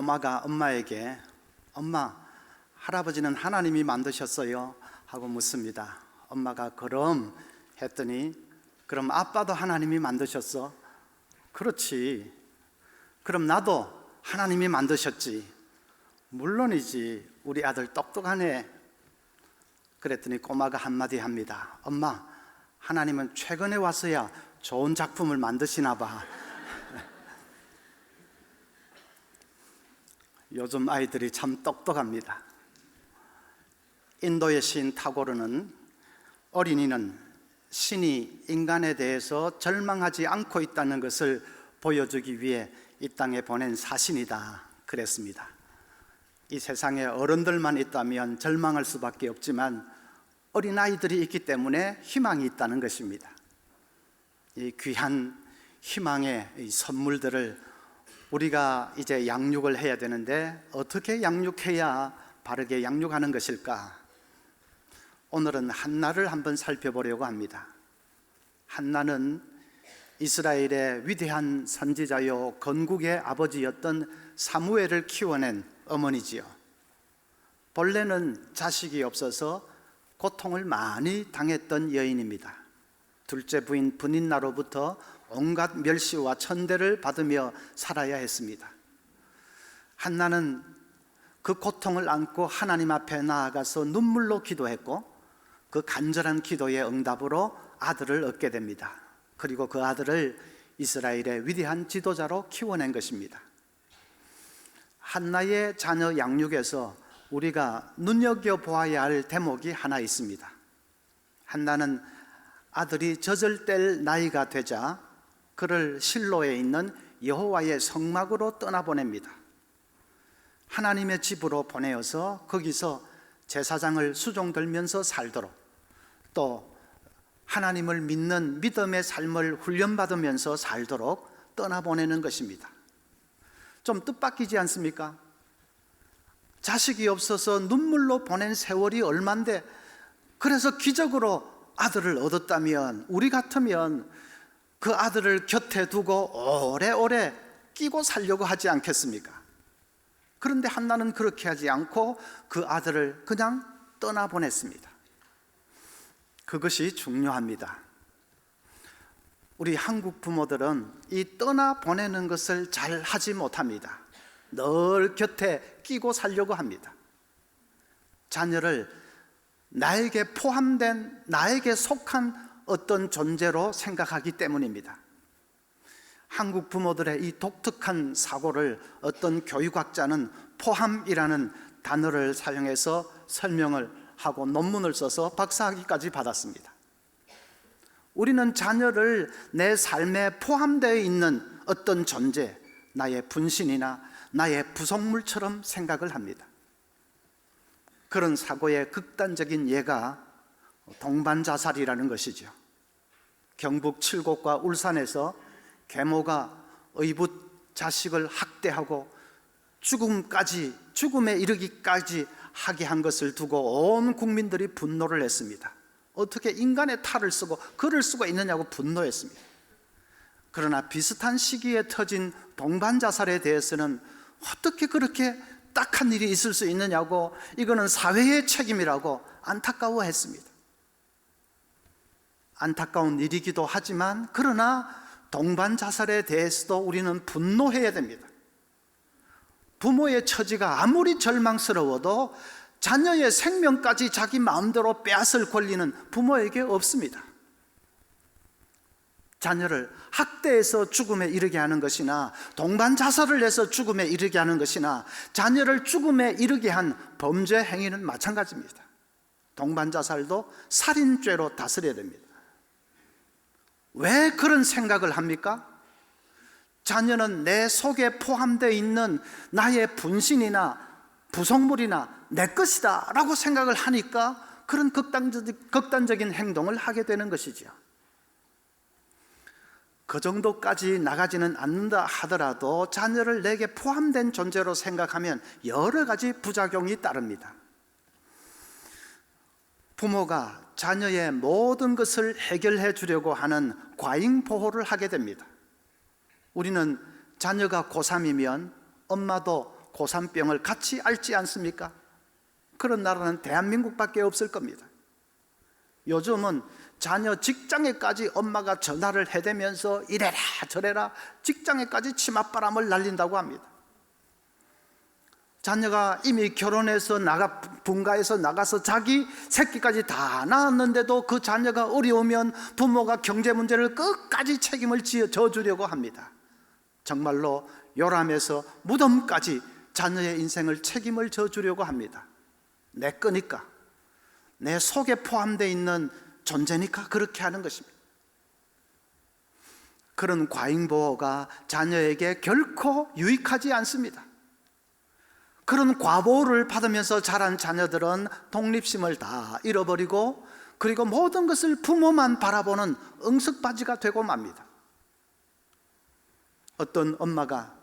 꼬마가 엄마에게 엄마, 할아버지는 하나님이 만드셨어요? 하고 묻습니다. 엄마가 그럼 했더니 그럼 아빠도 하나님이 만드셨어? 그렇지. 그럼 나도 하나님이 만드셨지. 물론이지. 우리 아들 똑똑하네. 그랬더니 꼬마가 한마디 합니다. 엄마, 하나님은 최근에 와서야 좋은 작품을 만드시나 봐. 요즘 아이들이 참 똑똑합니다. 인도의 시인 타고르는 어린이는 신이 인간에 대해서 절망하지 않고 있다는 것을 보여주기 위해 이 땅에 보낸 사신이다 그랬습니다. 이 세상에 어른들만 있다면 절망할 수밖에 없지만 어린아이들이 있기 때문에 희망이 있다는 것입니다. 이 귀한 희망의 이 선물들을 우리가 이제 양육을 해야 되는데 어떻게 양육해야 바르게 양육하는 것일까? 오늘은 한나를 한번 살펴보려고 합니다. 한나는 이스라엘의 위대한 선지자요 건국의 아버지였던 사무엘을 키워낸 어머니지요. 본래는 자식이 없어서 고통을 많이 당했던 여인입니다. 둘째 부인 브닌나로부터 온갖 멸시와 천대를 받으며 살아야 했습니다. 한나는 그 고통을 안고 하나님 앞에 나아가서 눈물로 기도했고 그 간절한 기도의 응답으로 아들을 얻게 됩니다. 그리고 그 아들을 이스라엘의 위대한 지도자로 키워낸 것입니다. 한나의 자녀 양육에서 우리가 눈여겨보아야 할 대목이 하나 있습니다. 한나는 아들이 젖을 뗄 나이가 되자 그를 실로에 있는 여호와의 성막으로 떠나보냅니다. 하나님의 집으로 보내어서 거기서 제사장을 수종들면서 살도록, 또 하나님을 믿는 믿음의 삶을 훈련받으면서 살도록 떠나보내는 것입니다. 좀 뜻밖이지 않습니까? 자식이 없어서 눈물로 보낸 세월이 얼만데, 그래서 기적으로 아들을 얻었다면 우리 같으면 그 아들을 곁에 두고 오래오래 끼고 살려고 하지 않겠습니까? 그런데 한나는 그렇게 하지 않고 그 아들을 그냥 떠나보냈습니다. 그것이 중요합니다. 우리 한국 부모들은 이 떠나보내는 것을 잘 하지 못합니다. 늘 곁에 끼고 살려고 합니다. 자녀를 나에게 포함된, 나에게 속한 어떤 존재로 생각하기 때문입니다. 한국 부모들의 이 독특한 사고를 어떤 교육학자는 포함이라는 단어를 사용해서 설명을 하고 논문을 써서 박사학위까지 받았습니다. 우리는 자녀를 내 삶에 포함되어 있는 어떤 존재, 나의 분신이나 나의 부속물처럼 생각을 합니다. 그런 사고의 극단적인 예가 동반자살이라는 것이죠. 경북 칠곡과 울산에서 계모가 의붓 자식을 학대하고 죽음에 이르기까지 하게 한 것을 두고 온 국민들이 분노를 했습니다. 어떻게 인간의 탈을 쓰고 글을 쓰고 있느냐고 분노했습니다. 그러나 비슷한 시기에 터진 동반자살에 대해서는 어떻게 그렇게 딱한 일이 있을 수 있느냐고, 이거는 사회의 책임이라고 안타까워했습니다. 안타까운 일이기도 하지만, 그러나 동반자살에 대해서도 우리는 분노해야 됩니다. 부모의 처지가 아무리 절망스러워도 자녀의 생명까지 자기 마음대로 빼앗을 권리는 부모에게 없습니다. 자녀를 학대해서 죽음에 이르게 하는 것이나 동반자살을 해서 죽음에 이르게 하는 것이나 자녀를 죽음에 이르게 한 범죄 행위는 마찬가지입니다. 동반자살도 살인죄로 다스려야 됩니다. 왜 그런 생각을 합니까? 자녀는 내 속에 포함되어 있는 나의 분신이나 부속물이나 내 것이다 라고 생각을 하니까 그런 극단적인 행동을 하게 되는 것이죠. 그 정도까지 나가지는 않는다 하더라도 자녀를 내게 포함된 존재로 생각하면 여러 가지 부작용이 따릅니다. 부모가 자녀의 모든 것을 해결해 주려고 하는 과잉 보호를 하게 됩니다. 우리는 자녀가 고3이면 엄마도 고산병을 같이 앓지 않습니까? 그런 나라는 대한민국밖에 없을 겁니다. 요즘은 자녀 직장에까지 엄마가 전화를 해대면서 이래라 저래라 직장에까지 치맛바람을 날린다고 합니다. 자녀가 이미 결혼해서 분가해서 나가서 자기 새끼까지 다 낳았는데도 그 자녀가 어려우면 부모가 경제 문제를 끝까지 책임을 져주려고 합니다. 정말로 요람에서 무덤까지 자녀의 인생을 책임을 져주려고 합니다. 내 거니까, 내 속에 포함되어 있는 존재니까 그렇게 하는 것입니다. 그런 과잉보호가 자녀에게 결코 유익하지 않습니다. 그런 과보호를 받으면서 자란 자녀들은 독립심을 다 잃어버리고, 그리고 모든 것을 부모만 바라보는 응석바지가 되고 맙니다. 어떤 엄마가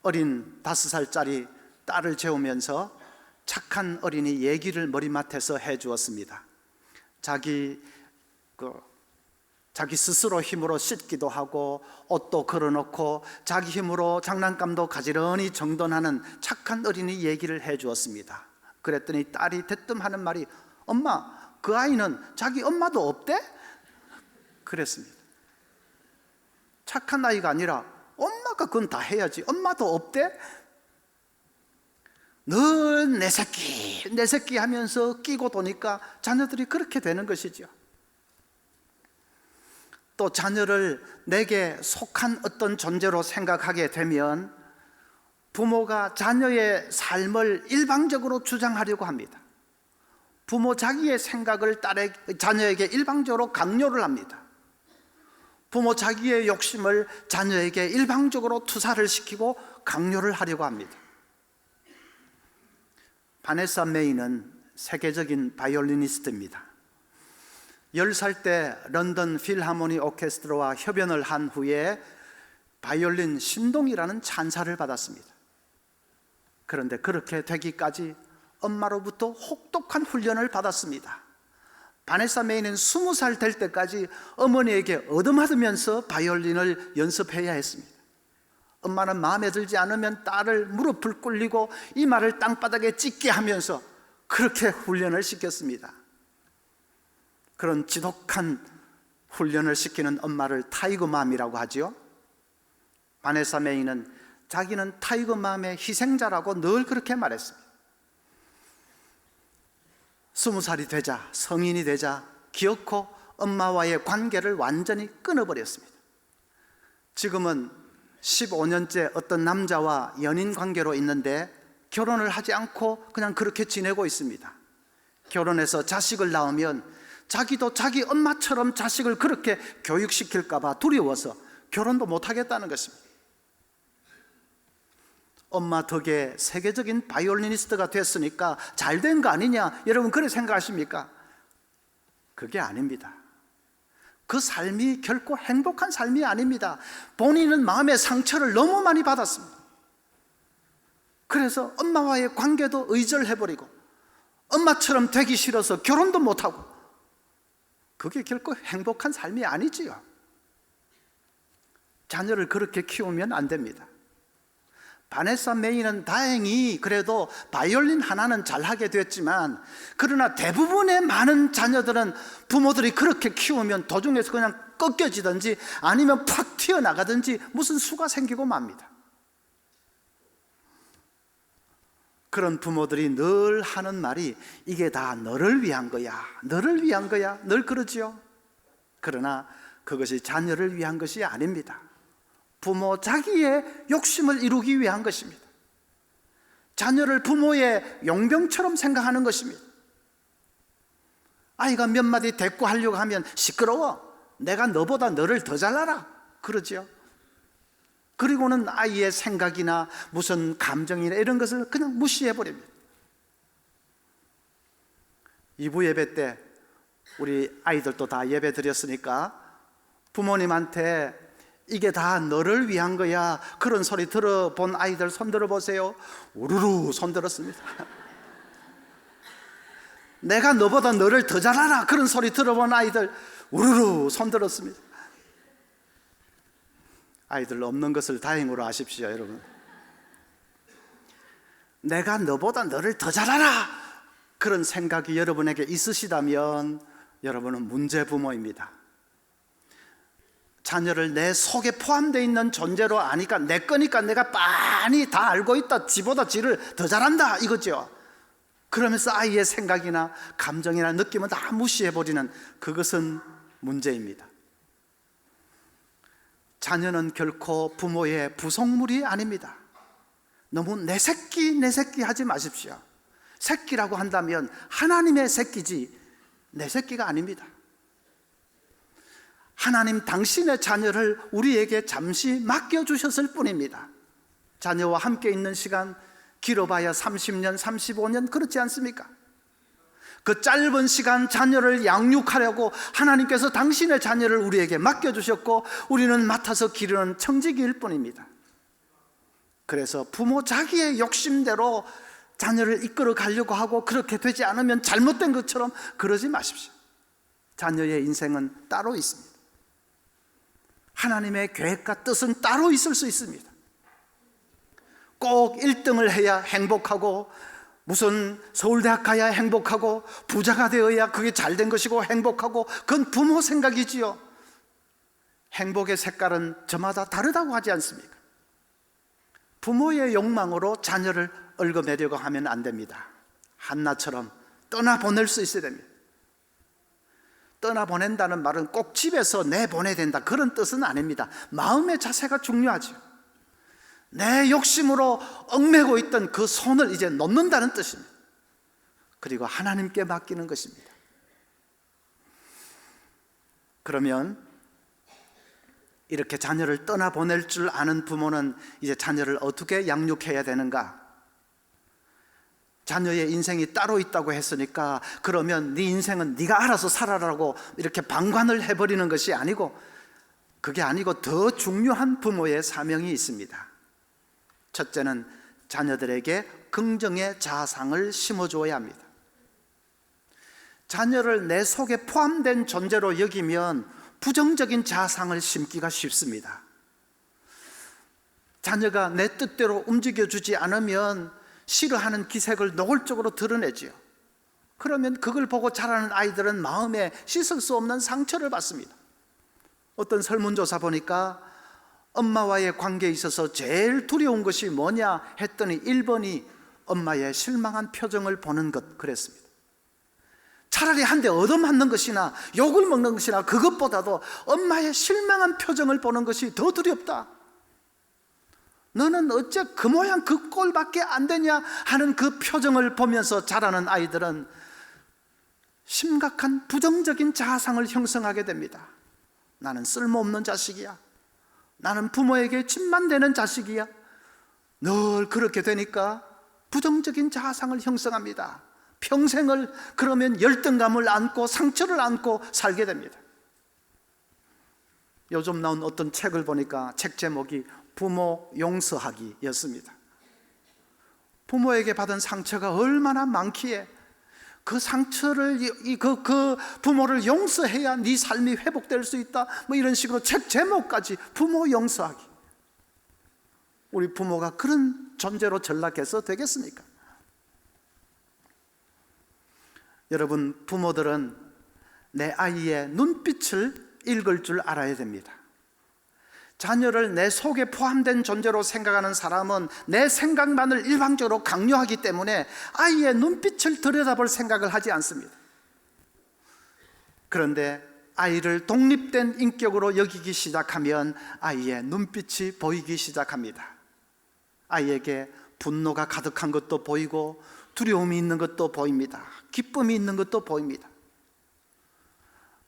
어린 5살짜리 딸을 재우면서 착한 어린이 얘기를 머리맡에서 해주었습니다. 자기 스스로 힘으로 씻기도 하고 옷도 걸어놓고 자기 힘으로 장난감도 가지런히 정돈하는 착한 어린이 얘기를 해주었습니다. 그랬더니 딸이 대뜸하는 말이, 엄마, 그 아이는 자기 엄마도 없대? 그랬습니다. 착한 아이가 아니라 엄마가 그건 다 해야지 엄마도 없대? 늘 내 새끼 하면서 끼고 도니까 자녀들이 그렇게 되는 것이죠. 또 자녀를 내게 속한 어떤 존재로 생각하게 되면 부모가 자녀의 삶을 일방적으로 주장하려고 합니다. 부모 자기의 생각을 자녀에게 일방적으로 강요를 합니다. 부모 자기의 욕심을 자녀에게 일방적으로 투사를 시키고 강요를 하려고 합니다. 바네사 메이는 세계적인 바이올리니스트입니다. 10살 때 런던 필하모니 오케스트라와 협연을 한 후에 바이올린 신동이라는 찬사를 받았습니다. 그런데 그렇게 되기까지 엄마로부터 혹독한 훈련을 받았습니다. 바네사 메이는 20살 될 때까지 어머니에게 얻어맞으면서 바이올린을 연습해야 했습니다. 엄마는 마음에 들지 않으면 딸을 무릎을 꿇리고 이마를 땅바닥에 찢게 하면서 그렇게 훈련을 시켰습니다. 그런 지독한 훈련을 시키는 엄마를 타이거맘이라고 하죠. 바네사 메이는 자기는 타이거맘의 희생자라고 늘 그렇게 말했습니다. 20살이 되자, 성인이 되자 기어코 엄마와의 관계를 완전히 끊어버렸습니다. 지금은 15년째 어떤 남자와 연인 관계로 있는데 결혼을 하지 않고 그냥 그렇게 지내고 있습니다. 결혼해서 자식을 낳으면 자기도 자기 엄마처럼 자식을 그렇게 교육시킬까 봐 두려워서 결혼도 못 하겠다는 것입니다. 엄마 덕에 세계적인 바이올리니스트가 됐으니까 잘 된 거 아니냐, 여러분 그렇게 생각하십니까? 그게 아닙니다. 그 삶이 결코 행복한 삶이 아닙니다. 본인은 마음의 상처를 너무 많이 받았습니다. 그래서 엄마와의 관계도 의절해버리고 엄마처럼 되기 싫어서 결혼도 못하고, 그게 결코 행복한 삶이 아니지요. 자녀를 그렇게 키우면 안 됩니다. 바네사 메이는 다행히 그래도 바이올린 하나는 잘하게 됐지만, 그러나 대부분의 많은 자녀들은 부모들이 그렇게 키우면 도중에서 그냥 꺾여지든지 아니면 팍 튀어나가든지 무슨 수가 생기고 맙니다. 그런 부모들이 늘 하는 말이 이게 다 너를 위한 거야, 너를 위한 거야, 늘 그러지요. 그러나 그것이 자녀를 위한 것이 아닙니다. 부모 자기의 욕심을 이루기 위한 것입니다. 자녀를 부모의 용병처럼 생각하는 것입니다. 아이가 몇 마디 대꾸하려고 하면 시끄러워, 내가 너보다 너를 더 잘 알아, 그러지요. 그리고는 아이의 생각이나 무슨 감정이나 이런 것을 그냥 무시해버립니다. 2부 예배 때 우리 아이들도 다 예배 드렸으니까 부모님한테 이게 다 너를 위한 거야 그런 소리 들어본 아이들 손 들어보세요. 우르르 손 들었습니다. 내가 너보다 너를 더 잘 알아 그런 소리 들어본 아이들 우르르 손 들었습니다. 아이들 없는 것을 다행으로 아십시오, 여러분. 내가 너보다 너를 더 잘 알아, 그런 생각이 여러분에게 있으시다면 여러분은 문제 부모입니다. 자녀를 내 속에 포함되어 있는 존재로 아니까, 내 거니까 내가 빤히 다 알고 있다, 지보다 지를 더 잘한다 이거죠. 그러면서 아이의 생각이나 감정이나 느낌은 다 무시해버리는, 그것은 문제입니다. 자녀는 결코 부모의 부속물이 아닙니다. 너무 내 새끼 내 새끼 하지 마십시오. 새끼라고 한다면 하나님의 새끼지 내 새끼가 아닙니다. 하나님 당신의 자녀를 우리에게 잠시 맡겨주셨을 뿐입니다. 자녀와 함께 있는 시간 길어봐야 30년, 35년, 그렇지 않습니까? 그 짧은 시간 자녀를 양육하려고 하나님께서 당신의 자녀를 우리에게 맡겨주셨고, 우리는 맡아서 기르는 청지기일 뿐입니다. 그래서 부모 자기의 욕심대로 자녀를 이끌어 가려고 하고, 그렇게 되지 않으면 잘못된 것처럼 그러지 마십시오. 자녀의 인생은 따로 있습니다. 하나님의 계획과 뜻은 따로 있을 수 있습니다. 꼭 1등을 해야 행복하고, 무슨 서울대학 가야 행복하고, 부자가 되어야 그게 잘된 것이고 행복하고, 그건 부모 생각이지요. 행복의 색깔은 저마다 다르다고 하지 않습니까? 부모의 욕망으로 자녀를 얽어매려고 하면 안 됩니다. 한나처럼 떠나보낼 수 있어야 됩니다. 떠나보낸다는 말은 꼭 집에서 내보내야 된다, 그런 뜻은 아닙니다. 마음의 자세가 중요하죠. 내 욕심으로 얽매고 있던 그 손을 이제 놓는다는 뜻입니다. 그리고 하나님께 맡기는 것입니다. 그러면 이렇게 자녀를 떠나보낼 줄 아는 부모는 이제 자녀를 어떻게 양육해야 되는가? 자녀의 인생이 따로 있다고 했으니까 그러면 네 인생은 네가 알아서 살아라고 이렇게 방관을 해버리는 것이 아니고, 그게 아니고 더 중요한 부모의 사명이 있습니다. 첫째는 자녀들에게 긍정의 자상을 심어주어야 합니다. 자녀를 내 속에 포함된 존재로 여기면 부정적인 자상을 심기가 쉽습니다. 자녀가 내 뜻대로 움직여주지 않으면 싫어하는 기색을 노골적으로 드러내지요. 그러면 그걸 보고 자라는 아이들은 마음에 씻을 수 없는 상처를 받습니다. 어떤 설문조사 보니까 엄마와의 관계에 있어서 제일 두려운 것이 뭐냐 했더니 1번이 엄마의 실망한 표정을 보는 것, 그랬습니다. 차라리 한 대 얻어맞는 것이나 욕을 먹는 것이나 그것보다도 엄마의 실망한 표정을 보는 것이 더 두렵다. 너는 어째 그 모양 그 꼴밖에 안 되냐 하는 그 표정을 보면서 자라는 아이들은 심각한 부정적인 자아상을 형성하게 됩니다. 나는 쓸모없는 자식이야, 나는 부모에게 짐만 되는 자식이야. 늘 그렇게 되니까 부정적인 자아상을 형성합니다. 평생을 그러면 열등감을 안고 상처를 안고 살게 됩니다. 요즘 나온 어떤 책을 보니까 책 제목이 부모 용서하기였습니다. 부모에게 받은 상처가 얼마나 많기에 그 상처를, 그 부모를 용서해야 네 삶이 회복될 수 있다, 뭐 이런 식으로 책 제목까지 부모 용서하기. 우리 부모가 그런 존재로 전락해서 되겠습니까? 여러분, 부모들은 내 아이의 눈빛을 읽을 줄 알아야 됩니다. 자녀를 내 속에 포함된 존재로 생각하는 사람은 내 생각만을 일방적으로 강요하기 때문에 아이의 눈빛을 들여다볼 생각을 하지 않습니다. 그런데 아이를 독립된 인격으로 여기기 시작하면 아이의 눈빛이 보이기 시작합니다. 아이에게 분노가 가득한 것도 보이고 두려움이 있는 것도 보입니다. 기쁨이 있는 것도 보입니다.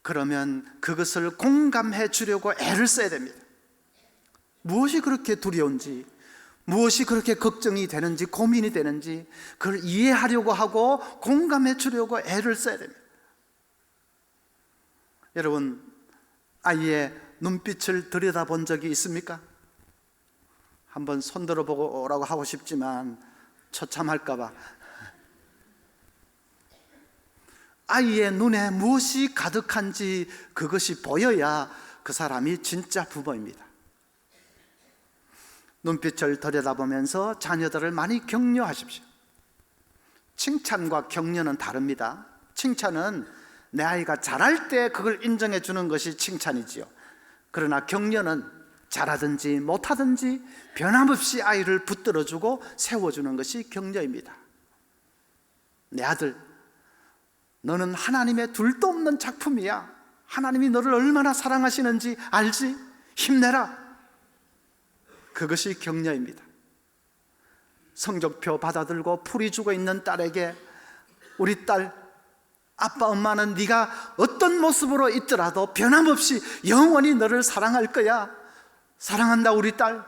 그러면 그것을 공감해 주려고 애를 써야 됩니다. 무엇이 그렇게 두려운지, 무엇이 그렇게 걱정이 되는지, 고민이 되는지 그걸 이해하려고 하고 공감해 주려고 애를 써야 됩니다. 여러분, 아이의 눈빛을 들여다본 적이 있습니까? 한번 손들어 보고 오라고 하고 싶지만 처참할까 봐. 아이의 눈에 무엇이 가득한지 그것이 보여야 그 사람이 진짜 부모입니다. 눈빛을 들여다보면서 자녀들을 많이 격려하십시오. 칭찬과 격려는 다릅니다. 칭찬은 내 아이가 잘할 때 그걸 인정해 주는 것이 칭찬이지요. 그러나 격려는 잘하든지 못하든지 변함없이 아이를 붙들어주고 세워주는 것이 격려입니다. 내 아들, 너는 하나님의 둘도 없는 작품이야. 하나님이 너를 얼마나 사랑하시는지 알지? 힘내라. 그것이 격려입니다. 성적표 받아들고 풀이 죽어 있는 딸에게, 우리 딸, 아빠 엄마는 네가 어떤 모습으로 있더라도 변함없이 영원히 너를 사랑할 거야. 사랑한다 우리 딸.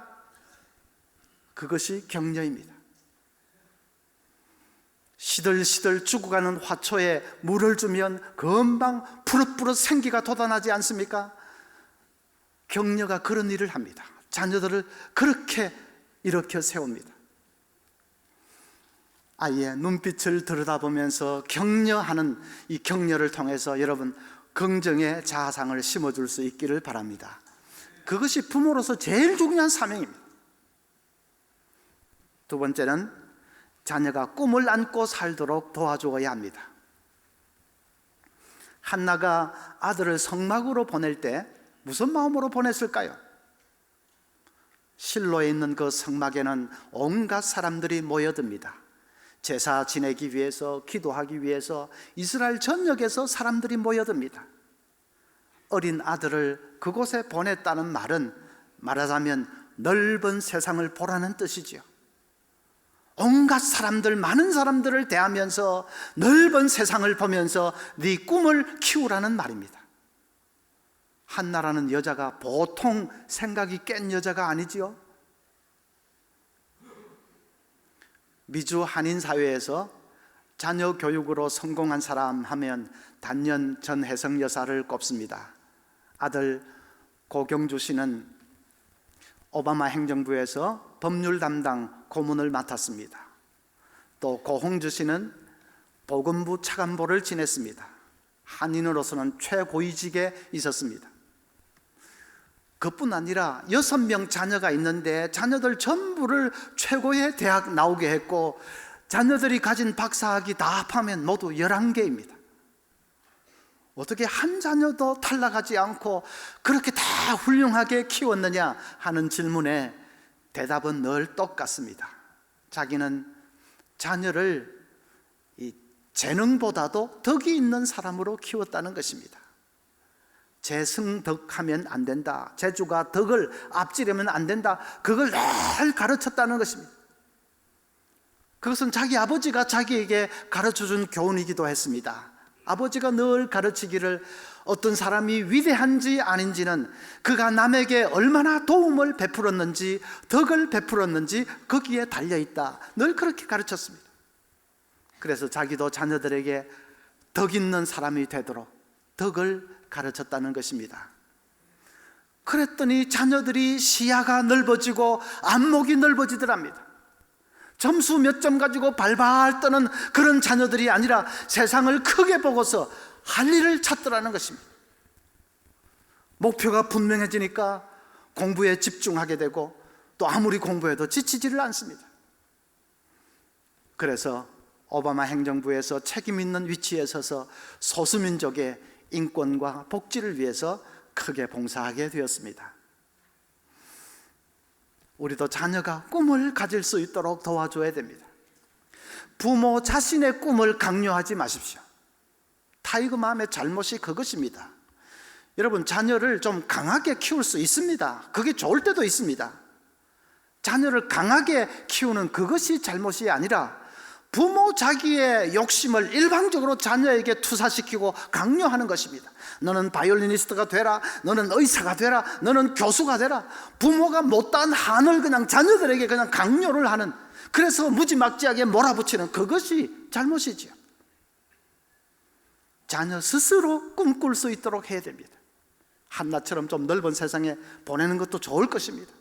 그것이 격려입니다. 시들시들 죽어가는 화초에 물을 주면 금방 푸릇푸릇 생기가 돋아나지 않습니까? 격려가 그런 일을 합니다. 자녀들을 그렇게 일으켜 세웁니다. 아이의 눈빛을 들여다보면서 격려하는 이 격려를 통해서 여러분 긍정의 자아상을 심어줄 수 있기를 바랍니다. 그것이 부모로서 제일 중요한 사명입니다. 두 번째는 자녀가 꿈을 안고 살도록 도와주어야 합니다. 한나가 아들을 성막으로 보낼 때 무슨 마음으로 보냈을까요? 실로에 있는 그 성막에는 온갖 사람들이 모여듭니다. 제사 지내기 위해서, 기도하기 위해서 이스라엘 전역에서 사람들이 모여듭니다. 어린 아들을 그곳에 보냈다는 말은 말하자면 넓은 세상을 보라는 뜻이지요. 온갖 사람들, 많은 사람들을 대하면서 넓은 세상을 보면서 네 꿈을 키우라는 말입니다. 한나라는 여자가 보통 생각이 깬 여자가 아니지요. 미주 한인 사회에서 자녀 교육으로 성공한 사람 하면 단연 전혜성 여사를 꼽습니다. 아들 고경주 씨는 오바마 행정부에서 법률 담당 고문을 맡았습니다. 또 고홍주 씨는 보건부 차관보를 지냈습니다. 한인으로서는 최고위직에 있었습니다. 그뿐 아니라 6명 자녀가 있는데 자녀들 전부를 최고의 대학 나오게 했고, 자녀들이 가진 박사학위 다 합하면 모두 11개입니다. 어떻게 한 자녀도 탈락하지 않고 그렇게 다 훌륭하게 키웠느냐 하는 질문에 대답은 늘 똑같습니다. 자기는 자녀를 이 재능보다도 덕이 있는 사람으로 키웠다는 것입니다. 재승덕하면 안 된다, 재주가 덕을 앞지르면 안 된다, 그걸 늘 가르쳤다는 것입니다. 그것은 자기 아버지가 자기에게 가르쳐준 교훈이기도 했습니다. 아버지가 늘 가르치기를 어떤 사람이 위대한지 아닌지는 그가 남에게 얼마나 도움을 베풀었는지, 덕을 베풀었는지 거기에 달려있다, 늘 그렇게 가르쳤습니다. 그래서 자기도 자녀들에게 덕 있는 사람이 되도록 덕을 가르쳤다는 것입니다. 그랬더니 자녀들이 시야가 넓어지고 안목이 넓어지더랍니다. 점수 몇 점 가지고 발발 떠는 그런 자녀들이 아니라 세상을 크게 보고서 할 일을 찾더라는 것입니다. 목표가 분명해지니까 공부에 집중하게 되고 또 아무리 공부해도 지치지를 않습니다. 그래서 오바마 행정부에서 책임 있는 위치에 서서 소수민족의 인권과 복지를 위해서 크게 봉사하게 되었습니다. 우리도 자녀가 꿈을 가질 수 있도록 도와줘야 됩니다. 부모 자신의 꿈을 강요하지 마십시오. 타이거맘의 잘못이 그것입니다. 여러분, 자녀를 좀 강하게 키울 수 있습니다. 그게 좋을 때도 있습니다. 자녀를 강하게 키우는 그것이 잘못이 아니라 부모 자기의 욕심을 일방적으로 자녀에게 투사시키고 강요하는 것입니다. 너는 바이올리니스트가 되라, 너는 의사가 되라, 너는 교수가 되라. 부모가 못다한 한을 그냥 자녀들에게 그냥 강요를 하는, 그래서 무지막지하게 몰아붙이는 그것이 잘못이지요. 자녀 스스로 꿈꿀 수 있도록 해야 됩니다. 한나처럼 좀 넓은 세상에 보내는 것도 좋을 것입니다.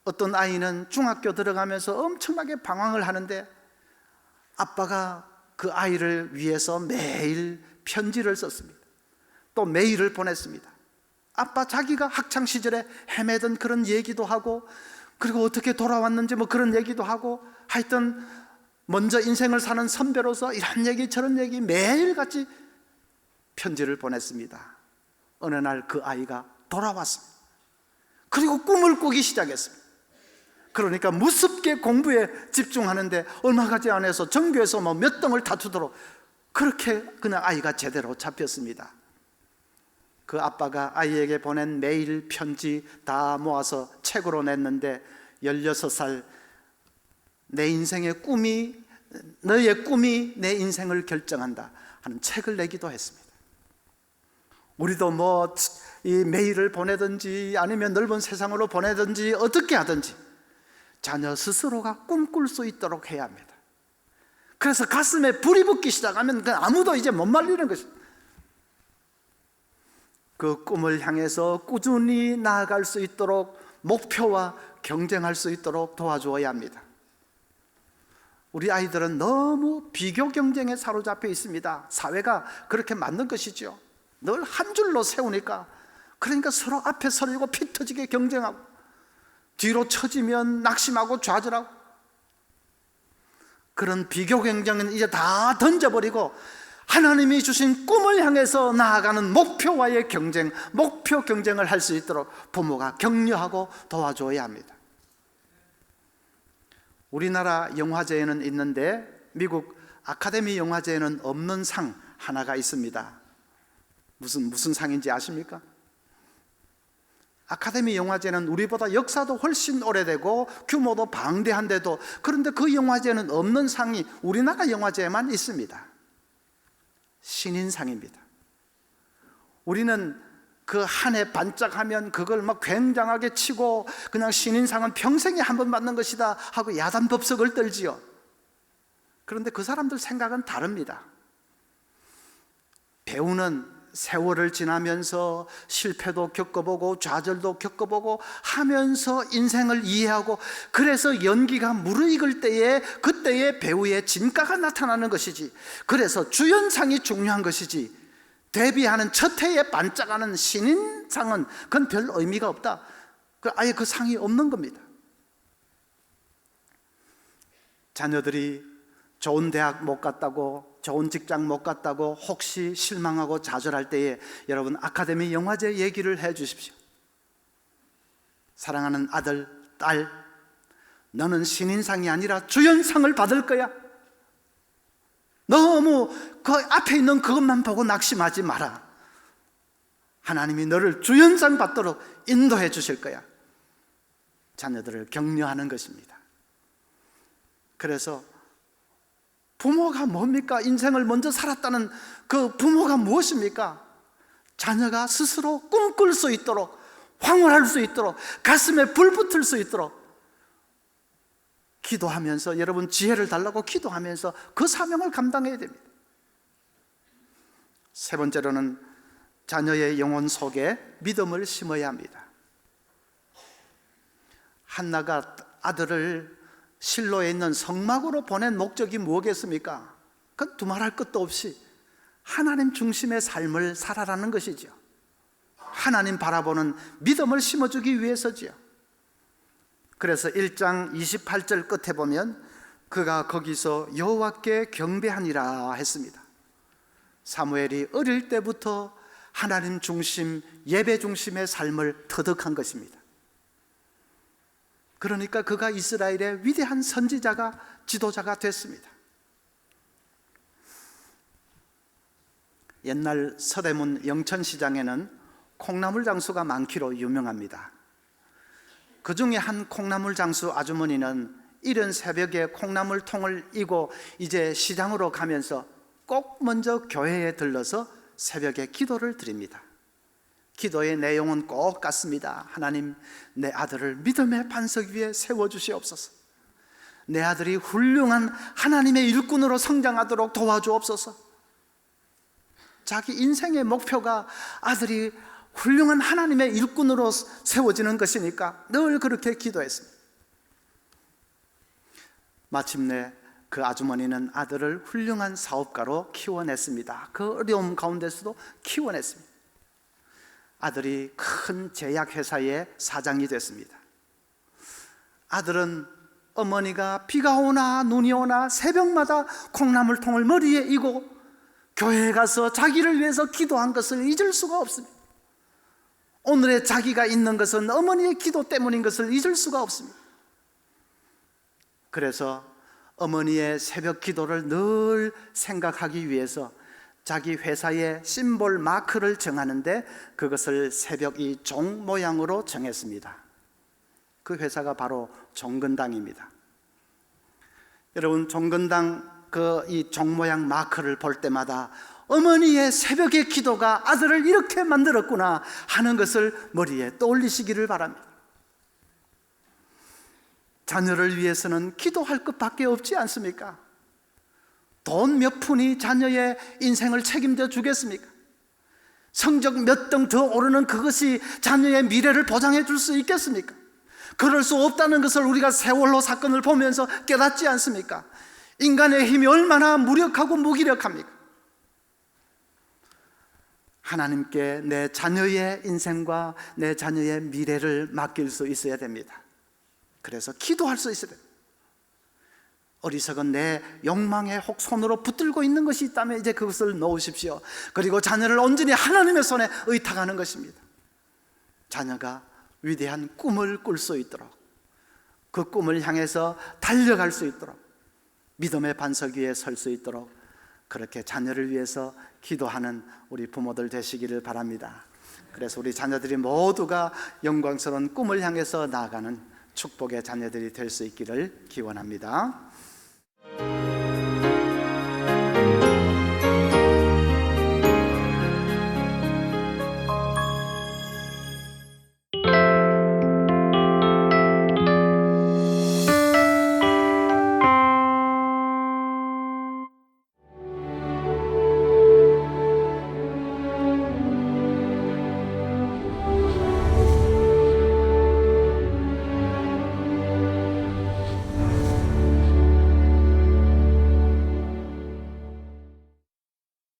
어떤 아이는 중학교 들어가면서 엄청나게 방황을 하는데 아빠가 그 아이를 위해서 매일 편지를 썼습니다. 또 메일을 보냈습니다. 아빠 자기가 학창시절에 헤매던 그런 얘기도 하고, 그리고 어떻게 돌아왔는지 뭐 그런 얘기도 하고, 하여튼 먼저 인생을 사는 선배로서 이런 얘기 저런 얘기 매일같이 편지를 보냈습니다. 어느 날 그 아이가 돌아왔습니다. 그리고 꿈을 꾸기 시작했습니다. 그러니까 무섭게 공부에 집중하는데 얼마 가지 않아서 전교에서 뭐 몇 등을 다투도록 그렇게 그냥 아이가 제대로 잡혔습니다. 그 아빠가 아이에게 보낸 메일, 편지 다 모아서 책으로 냈는데 16살 내 인생의 꿈이, 너의 꿈이 내 인생을 결정한다 하는 책을 내기도 했습니다. 우리도 뭐 이 메일을 보내든지 아니면 넓은 세상으로 보내든지 어떻게 하든지 자녀 스스로가 꿈꿀 수 있도록 해야 합니다. 그래서 가슴에 불이 붙기 시작하면 아무도 이제 못 말리는 것입니다. 그 꿈을 향해서 꾸준히 나아갈 수 있도록 목표와 경쟁할 수 있도록 도와주어야 합니다. 우리 아이들은 너무 비교 경쟁에 사로잡혀 있습니다. 사회가 그렇게 만든 것이죠. 늘 한 줄로 세우니까, 그러니까 서로 앞에 서리고 피 터지게 경쟁하고 뒤로 처지면 낙심하고 좌절하고, 그런 비교 경쟁은 이제 다 던져버리고 하나님이 주신 꿈을 향해서 나아가는 목표와의 경쟁, 목표 경쟁을 할 수 있도록 부모가 격려하고 도와줘야 합니다. 우리나라 영화제에는 있는데 미국 아카데미 영화제에는 없는 상 하나가 있습니다. 무슨 상인지 아십니까? 아카데미 영화제는 우리보다 역사도 훨씬 오래되고 규모도 방대한데도, 그런데 그 영화제는 없는 상이 우리나라 영화제에만 있습니다. 신인상입니다. 우리는 그 한 해 반짝하면 그걸 막 굉장하게 치고 그냥 신인상은 평생에 한 번 받는 것이다 하고 야단법석을 떨지요. 그런데 그 사람들 생각은 다릅니다. 배우는 세월을 지나면서 실패도 겪어보고 좌절도 겪어보고 하면서 인생을 이해하고, 그래서 연기가 무르익을 때에 그때의 배우의 진가가 나타나는 것이지, 그래서 주연상이 중요한 것이지 데뷔하는 첫 해에 반짝하는 신인상은 그건 별 의미가 없다. 아예 그 상이 없는 겁니다. 자녀들이 좋은 대학 못 갔다고, 좋은 직장 못 갔다고 혹시 실망하고 좌절할 때에 여러분 아카데미 영화제 얘기를 해 주십시오. 사랑하는 아들, 딸, 너는 신인상이 아니라 주연상을 받을 거야. 너무 그 앞에 있는 그것만 보고 낙심하지 마라. 하나님이 너를 주연상 받도록 인도해 주실 거야. 자녀들을 격려하는 것입니다. 그래서 부모가 뭡니까? 인생을 먼저 살았다는 그 부모가 무엇입니까? 자녀가 스스로 꿈꿀 수 있도록, 황홀할 수 있도록, 가슴에 불 붙을 수 있도록 기도하면서, 여러분 지혜를 달라고 기도하면서 그 사명을 감당해야 됩니다. 세 번째로는 자녀의 영혼 속에 믿음을 심어야 합니다. 한나가 아들을 실로에 있는 성막으로 보낸 목적이 무엇이겠습니까? 그건 두말할 것도 없이 하나님 중심의 삶을 살아라는 것이죠. 하나님 바라보는 믿음을 심어주기 위해서지요. 그래서 1장 28절 끝에 보면 그가 거기서 여호와께 경배하니라 했습니다. 사무엘이 어릴 때부터 하나님 중심, 예배 중심의 삶을 터득한 것입니다. 그러니까 그가 이스라엘의 위대한 선지자가, 지도자가 됐습니다. 옛날 서대문 영천시장에는 콩나물 장수가 많기로 유명합니다. 그 중에 한 콩나물 장수 아주머니는 이른 새벽에 콩나물 통을 이고 이제 시장으로 가면서 꼭 먼저 교회에 들러서 새벽에 기도를 드립니다. 기도의 내용은 꼭 같습니다. 하나님, 내 아들을 믿음의 반석 위에 세워주시옵소서. 내 아들이 훌륭한 하나님의 일꾼으로 성장하도록 도와주옵소서. 자기 인생의 목표가 아들이 훌륭한 하나님의 일꾼으로 세워지는 것이니까 늘 그렇게 기도했습니다. 마침내 그 아주머니는 아들을 훌륭한 사업가로 키워냈습니다. 그 어려움 가운데서도 키워냈습니다. 아들이 큰 제약회사의 사장이 됐습니다. 아들은 어머니가 비가 오나 눈이 오나 새벽마다 콩나물통을 머리에 이고 교회에 가서 자기를 위해서 기도한 것을 잊을 수가 없습니다. 오늘의 자기가 있는 것은 어머니의 기도 때문인 것을 잊을 수가 없습니다. 그래서 어머니의 새벽 기도를 늘 생각하기 위해서 자기 회사의 심볼 마크를 정하는데 그것을 새벽 이 종 모양으로 정했습니다. 그 회사가 바로 종근당입니다. 여러분, 종근당 이 종 모양 마크를 볼 때마다 어머니의 새벽의 기도가 아들을 이렇게 만들었구나 하는 것을 머리에 떠올리시기를 바랍니다. 자녀를 위해서는 기도할 것밖에 없지 않습니까? 돈 몇 푼이 자녀의 인생을 책임져 주겠습니까? 성적 몇 등 더 오르는 그것이 자녀의 미래를 보장해 줄 수 있겠습니까? 그럴 수 없다는 것을 우리가 세월호 사건을 보면서 깨닫지 않습니까? 인간의 힘이 얼마나 무력하고 무기력합니까? 하나님께 내 자녀의 인생과 내 자녀의 미래를 맡길 수 있어야 됩니다. 그래서 기도할 수 있어야 됩니다. 어리석은 내 욕망에 혹 손으로 붙들고 있는 것이 있다면 이제 그것을 놓으십시오. 그리고 자녀를 온전히 하나님의 손에 의탁하는 것입니다. 자녀가 위대한 꿈을 꿀 수 있도록, 그 꿈을 향해서 달려갈 수 있도록, 믿음의 반석 위에 설 수 있도록 그렇게 자녀를 위해서 기도하는 우리 부모들 되시기를 바랍니다. 그래서 우리 자녀들이 모두가 영광스러운 꿈을 향해서 나아가는 축복의 자녀들이 될 수 있기를 기원합니다.